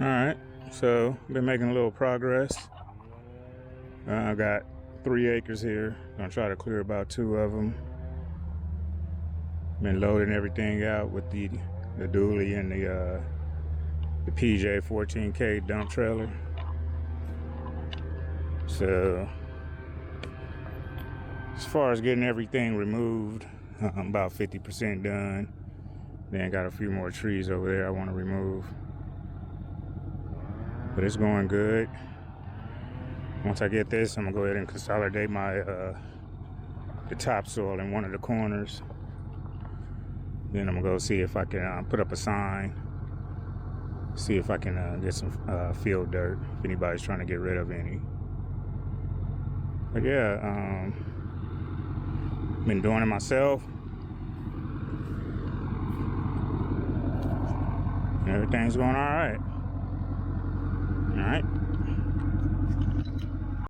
All right, so been making a little progress. I got 3 acres here. Gonna try to clear about 2 of them. Been loading everything out with the dually and the PJ 14K dump trailer. So as far as getting everything removed, I'm about 50% done. Then got a few more trees over there I want to remove. But it's going good. Once I get this, I'm gonna go ahead and consolidate my the topsoil in one of the corners. Then I'm gonna go see if I can put up a sign. See if I can get some field dirt if anybody's trying to get rid of any. But yeah, been doing it myself. Everything's going all right. All right.